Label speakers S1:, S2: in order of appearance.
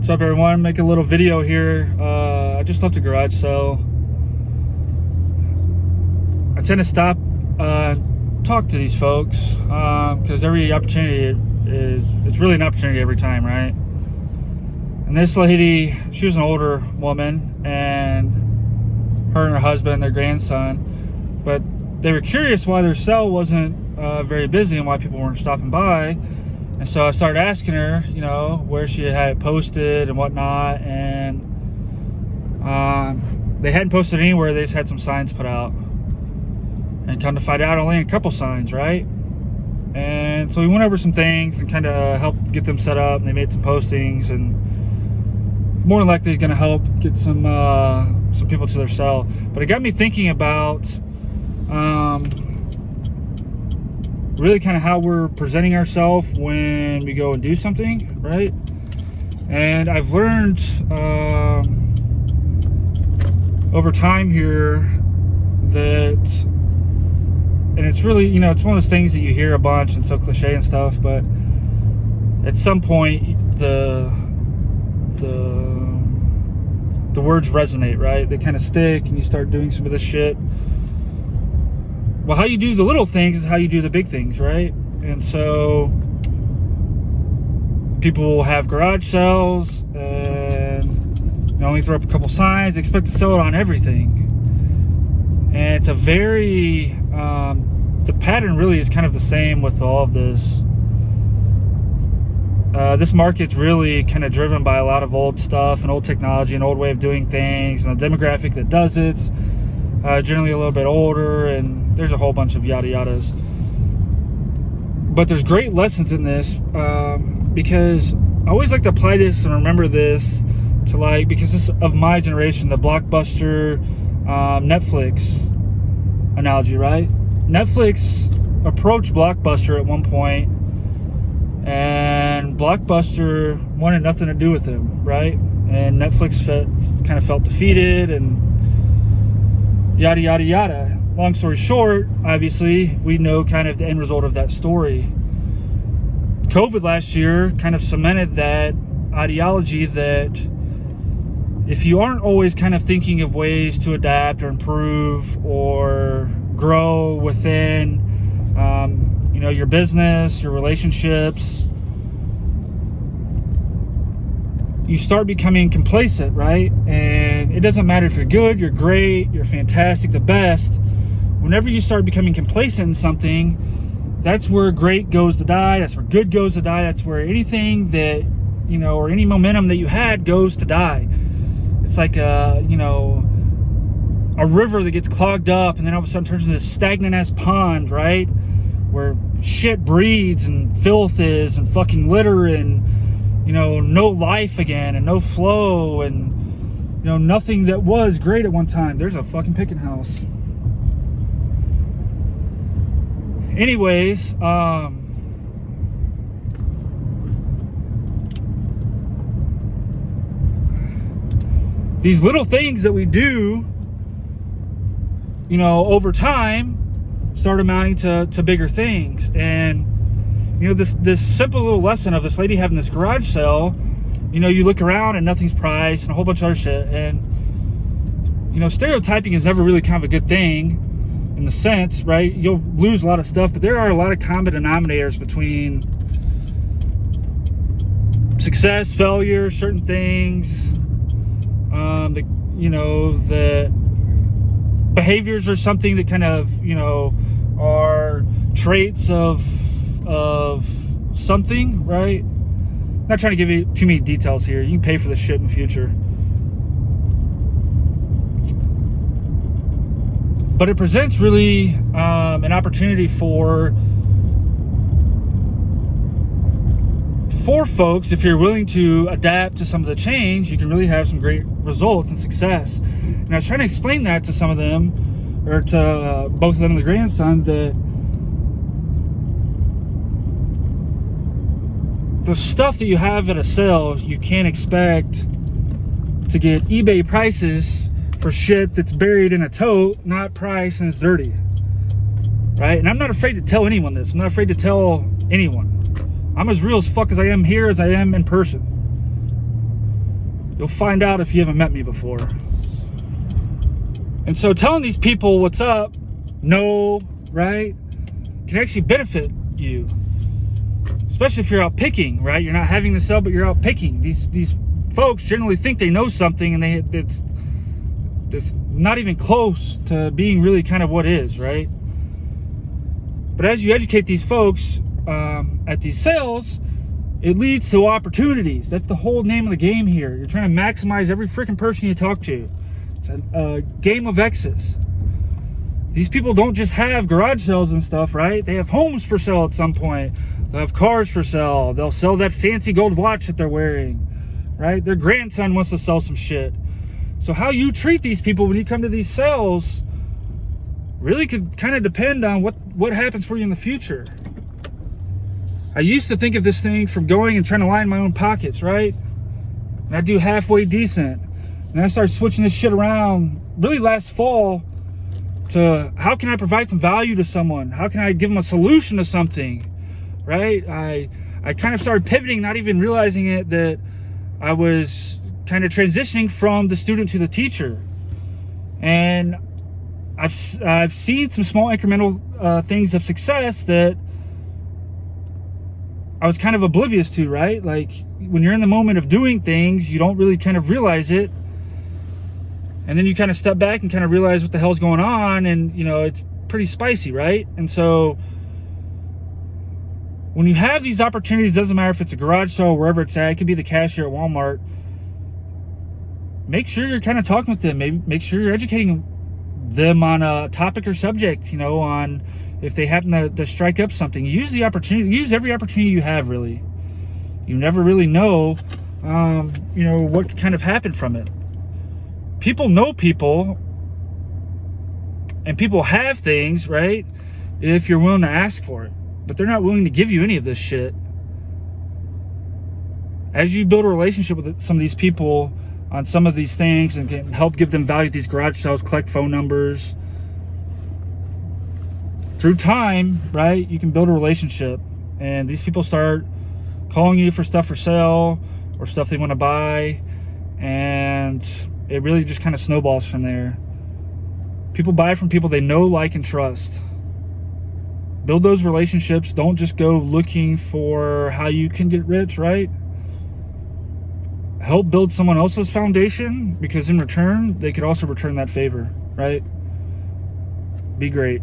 S1: What's up, everyone? Make a little video here. I just left a garage sale. I tend to stop talk to these folks because every opportunity it's really an opportunity every time, right? And this lady, she was an older woman, and her and her husband, their grandson, but they were curious why their sale wasn't very busy and why people weren't stopping by. And so I started asking her, you know, where she had it posted and whatnot, and they hadn't posted anywhere. They just had some signs put out, and come to find out, only a couple signs, right? And so we went over some things and kind of helped get them set up, and they made some postings, and more than likely going to help get some people to their cell. But it got me thinking about really kind of how we're presenting ourselves when we go and do something, right? And I've learned over time here that, and it's really, you know, it's one of those things that you hear a bunch and so cliche and stuff, but at some point the words resonate, right? They kind of stick, and you start doing some of this shit. Well, how you do the little things is how you do the big things, right? And so people will have garage sales and only throw up a couple signs. They expect to sell it on everything. And it's a very, the pattern really is kind of the same with all of this. This market's really kind of driven by a lot of old stuff and old technology and old way of doing things, and the demographic that does it, generally a little bit older, and there's a whole bunch of yada yadas. But there's great lessons in this, because I always like to apply this and remember this to, like, because this is of my generation, the Blockbuster, Netflix analogy, right? Netflix approached Blockbuster at one point, and Blockbuster wanted nothing to do with them, right? And Netflix kind of felt defeated, and yada yada yada. Long story short, obviously we know kind of the end result of that story. COVID last year kind of cemented that ideology that if you aren't always kind of thinking of ways to adapt or improve or grow within you know, your business, your relationships, you start becoming complacent, right? And it doesn't matter if you're good, you're great, you're fantastic, the best. Whenever you start becoming complacent in something, that's where great goes to die. That's where good goes to die. That's where anything that, you know, or any momentum that you had goes to die. It's like a, you know, a river that gets clogged up and then all of a sudden turns into this stagnant ass pond, right? Where shit breeds and filth is and fucking litter and, you know, no life again and no flow and, you know, nothing that was great at one time. There's a fucking picking house. Anyways, these little things that we do, you know, over time start amounting to bigger things. And you know, this simple little lesson of this lady having this garage sale, you know, you look around and nothing's priced and a whole bunch of other shit. And, you know, stereotyping is never really kind of a good thing in the sense, right? You'll lose a lot of stuff, but there are a lot of common denominators between success, failure, certain things, you know, the behaviors or something that kind of, you know, are traits of something, right? I'm not trying to give you too many details here. You can pay for this shit in the future. But it presents really an opportunity for folks, if you're willing to adapt to some of the change, you can really have some great results and success. And I was trying to explain that to some of them, or to both of them and the grandson, that the stuff that you have at a sale, you can't expect to get eBay prices for shit that's buried in a tote, not priced and it's dirty, right? And I'm not afraid to tell anyone this. I'm not afraid to tell anyone. I'm as real as fuck as I am here as I am in person. You'll find out if you haven't met me before. And so telling these people what's up, no, right, can actually benefit you. Especially if you're out picking, right? You're not having the sell, but you're out picking. These folks generally think they know something, and it's not even close to being really kind of what is, right? But as you educate these folks at these sales, it leads to opportunities. That's the whole name of the game here. You're trying to maximize every freaking person you talk to. It's a game of X's. These people don't just have garage sales and stuff, right? They have homes for sale at some point. They'll have cars for sale. They'll sell that fancy gold watch that they're wearing, right? Their grandson wants to sell some shit. So how you treat these people when you come to these sales really could kind of depend on what happens for you in the future. I used to think of this thing from going and trying to line my own pockets, right? And I do halfway decent. And then I started switching this shit around really last fall to how can I provide some value to someone? How can I give them a solution to something, right? I kind of started pivoting, not even realizing it, that I was kind of transitioning from the student to the teacher. And I've seen some small incremental things of success that I was kind of oblivious to, right? Like when you're in the moment of doing things, you don't really kind of realize it. And then you kind of step back and kind of realize what the hell's going on, and you know, it's pretty spicy, right? And so when you have these opportunities, doesn't matter if it's a garage sale, wherever it's at, it could be the cashier at Walmart, make sure you're kind of talking with them. Maybe make sure you're educating them on a topic or subject, you know, on if they happen to strike up something. Use the opportunity, use every opportunity you have, really. You never really know, you know, what could kind of happen from it. People know people, and people have things, right, if you're willing to ask for it. But they're not willing to give you any of this shit. As you build a relationship with some of these people on some of these things and can help give them value at these garage sales, collect phone numbers, through time, right, you can build a relationship. And these people start calling you for stuff for sale or stuff they want to buy, and it really just kind of snowballs from there. People buy from people they know, like, and trust. Build those relationships. Don't just go looking for how you can get rich, right? Help build someone else's foundation, because in return, they could also return that favor, right? Be great.